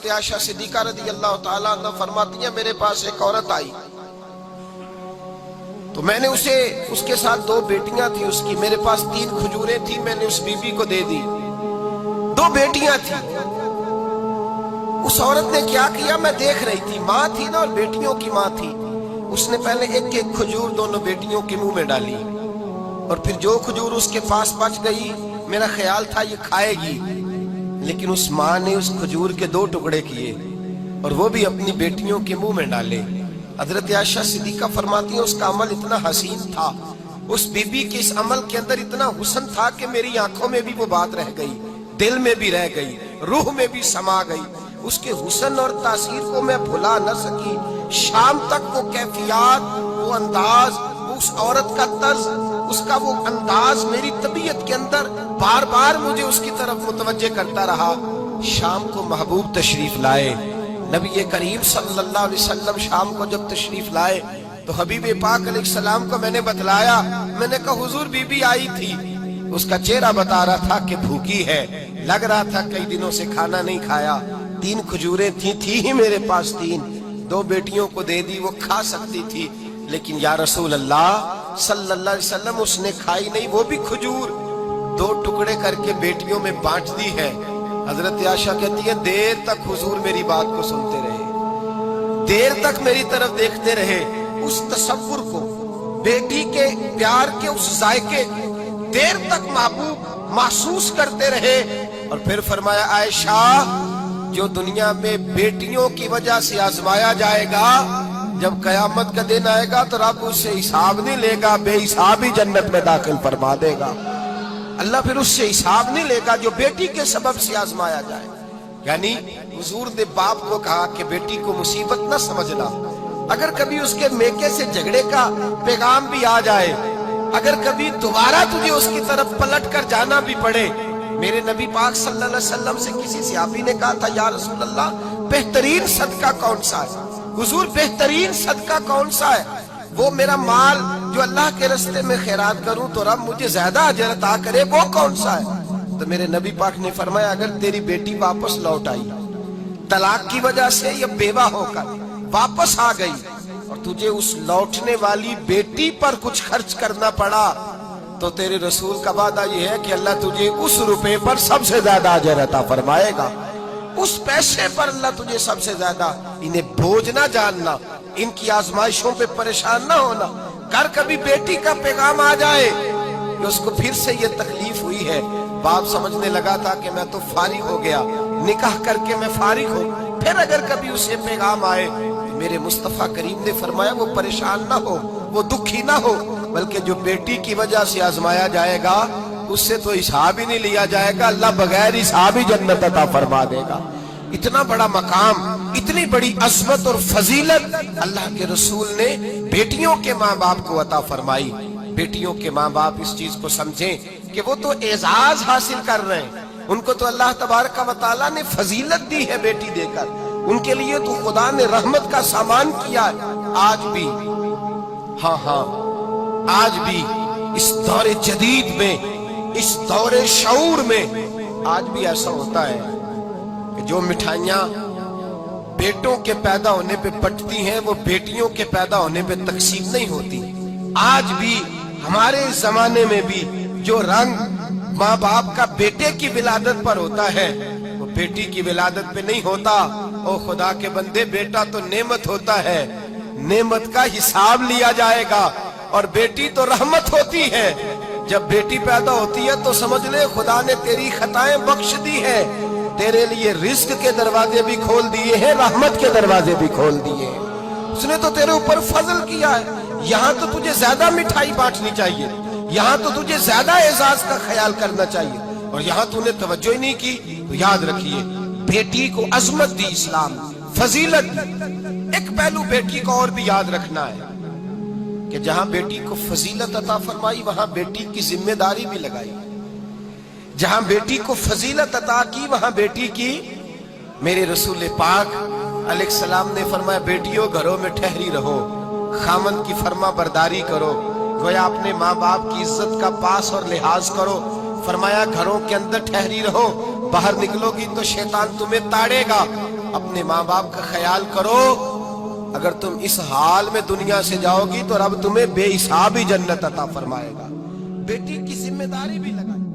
حضرت عائشہ صدیقہ رضی اللہ تعالیٰ عنہ فرماتی ہیں میرے پاس ایک عورت آئی تو میں نے اسے اس کے ساتھ 2 بیٹیاں تھی اس کی، میرے پاس 3 کھجوریں تھی، میں نے اس بی بی کو دے دی، 2 بیٹیاں تھی۔ اس عورت نے کیا کیا میں دیکھ رہی تھی، ماں تھی نا اور بیٹیوں کی ماں تھی، اس نے پہلے ایک ایک کھجور دونوں بیٹیوں کے منہ میں ڈالی اور پھر جو کھجور اس کے پاس بچ گئی میرا خیال تھا یہ کھائے گی، لیکن اس ماں نے اس کھجور کے 2 ٹکڑے کیے اور وہ بھی اپنی بیٹیوں کے منہ میں ڈالے۔ حضرت عائشہ صدیقہ فرماتی ہیں اس کا عمل اتنا حسین تھا، اس بی بی کے اس عمل کے اندر اتنا حسن تھا کہ میری آنکھوں میں بھی وہ بات رہ گئی، دل میں بھی رہ گئی، روح میں بھی سما گئی۔ اس کے حسن اور تاثیر کو میں بھلا نہ سکی، شام تک وہ کیفیات، وہ انداز، اس عورت کا طرز، اس کا وہ انداز میری طبیعت کے اندر بار بار مجھے اس کی طرف متوجہ کرتا رہا۔ شام کو محبوب تشریف لائے، نبی کریم صلی اللہ علیہ وسلم شام کو جب تشریف لائے تو حبیب پاک علیہ السلام کو میں نے بتلایا، میں نے کہا حضور بی بی آئی تھی، اس کا چہرہ بتا رہا تھا کہ بھوکی ہے، لگ رہا تھا کئی دنوں سے کھانا نہیں کھایا، 3 کھجوریں تھی ہی میرے پاس 3، 2 بیٹیوں کو دے دی، وہ کھا سکتی تھی، لیکن یا رسول اللہ صلی اللہ علیہ وسلم اس نے کھائی نہیں، وہ بھی کھجور 2 ٹکڑے کر کے بیٹیوں میں بانٹ دی ہے۔ حضرت عائشہ کہتی ہے دیر تک حضور میری بات کو سنتے رہے، دیر تک میری طرف دیکھتے رہے، اس تصور کو، بیٹی کے پیار کے اس ذائقے دیر تک محبوب محسوس کرتے رہے، اور پھر فرمایا عائشہ جو دنیا میں بیٹیوں کی وجہ سے آزمایا جائے گا، جب قیامت کا دن آئے گا تو رب اس سے حساب نہیں لے گا، بے حساب ہی جنت میں داخل فرما دے گا۔ اللہ پھر اس سے حساب نہیں لے گا جو بیٹی کے سبب سے آزمایا جائے۔ یعنی حضور نے باپ کو کہا کہ بیٹی کو مصیبت نہ سمجھنا، اگر کبھی اس کے میکے سے جھگڑے کا پیغام بھی آ جائے، اگر کبھی دوبارہ تجھے اس کی طرف پلٹ کر جانا بھی پڑے۔ میرے نبی پاک صلی اللہ علیہ وسلم سے کسی صحابی نے کہا تھا یا رسول اللہ بہترین صدقہ کون سا ہے؟ حضور بہترین صدقہ کون سا ہے؟ وہ میرا مال جو اللہ کے راستے میں خیرات کروں تو رب مجھے زیادہ اجر عطا کرے، وہ کون سا ہے؟ تو میرے نبی پاک نے فرمایا اگر تیری بیٹی واپس لوٹ آئی، طلاق کی وجہ سے یا بیوہ ہو کر واپس آ گئی، اور تجھے اس لوٹنے والی بیٹی پر کچھ خرچ کرنا پڑا، تو تیرے رسول کا وعدہ یہ ہے کہ اللہ تجھے اس روپے پر سب سے زیادہ اجر عطا فرمائے گا، اس پیسے پر اللہ تجھے سب سے زیادہ۔ انہیں بوجھ نہ جاننا، ان کی آزمائشوں پہ پریشان نہ ہونا۔ کر کبھی بیٹی کا پیغام آ جائے کہ اس کو پھر سے یہ تکلیف ہوئی ہے، باپ سمجھنے لگا تھا کہ میں تو فارغ ہو گیا، نکاح کر کے میں فارغ ہوں، پھر اگر کبھی اسے پیغام آئے تو میرے مصطفیٰ کریم نے فرمایا وہ پریشان نہ ہو، وہ دکھی نہ ہو، بلکہ جو بیٹی کی وجہ سے آزمایا جائے گا اس سے تو حساب ہی نہیں لیا جائے گا، اللہ بغیر حساب ہی جنت عطا فرما دے گا۔ اتنا بڑا مقام، اتنی بڑی عظمت اور فضیلت اللہ کے رسول نے بیٹیوں کے ماں باپ کو عطا فرمائی۔ بیٹیوں کے ماں باپ اس چیز کو سمجھیں کہ وہ تو اعزاز حاصل کر رہے ہیں، ان کو تو اللہ تبارک و تعالیٰ نے فضیلت دی ہے بیٹی دے کر، ان کے لیے تو خدا نے رحمت کا سامان کیا ہے۔ آج بھی آج بھی اس دور جدید میں، اس دور شعور میں آج بھی ایسا ہوتا ہے کہ جو مٹھائیاں بیٹوں کے پیدا ہونے پہ بٹتی ہیں وہ بیٹیوں کے پیدا ہونے پہ تقسیم نہیں ہوتی۔ آج بھی ہمارے زمانے میں بھی جو رنگ ماں باپ کا بیٹے کی ولادت پر ہوتا ہے وہ بیٹی کی ولادت پہ نہیں ہوتا۔ او خدا کے بندے، بیٹا تو نعمت ہوتا ہے، نعمت کا حساب لیا جائے گا، اور بیٹی تو رحمت ہوتی ہے۔ جب بیٹی پیدا ہوتی ہے تو سمجھ لے خدا نے تیری خطائیں بخش دی ہے، تیرے لیے رزق کے دروازے بھی کھول دیے ہیں، رحمت کے دروازے بھی کھول دیے ہیں، اس نے تو تیرے اوپر فضل کیا ہے۔ یہاں تو تجھے زیادہ مٹھائی بانٹنی چاہیے، یہاں تو تجھے زیادہ اعزاز کا خیال کرنا چاہیے، اور یہاں تو نے توجہ ہی نہیں کی۔ تو یاد رکھیے بیٹی کو عظمت دی اسلام، فضیلت دی۔ ایک پہلو بیٹی کو اور بھی یاد رکھنا ہے کہ جہاں بیٹی کو فضیلت عطا فرمائی وہاں بیٹی کی ذمہ داری بھی لگائی، جہاں بیٹی کو فضیلت عطا کی وہاں بیٹی کی۔ میرے رسول پاک علیہ السلام نے فرمایا بیٹیوں گھروں میں ٹھہری رہو، خامن کی فرما برداری کرو، گویا اپنے ماں باپ کی عزت کا پاس اور لحاظ کرو۔ فرمایا گھروں کے اندر ٹھہری رہو، باہر نکلو گی تو شیطان تمہیں تاڑے گا، اپنے ماں باپ کا خیال کرو. اگر تم اس حال میں دنیا سے جاؤ گی تو رب تمہیں بے حساب ہی جنت عطا فرمائے گا. بیٹی کی ذمہ داری بھی لگا.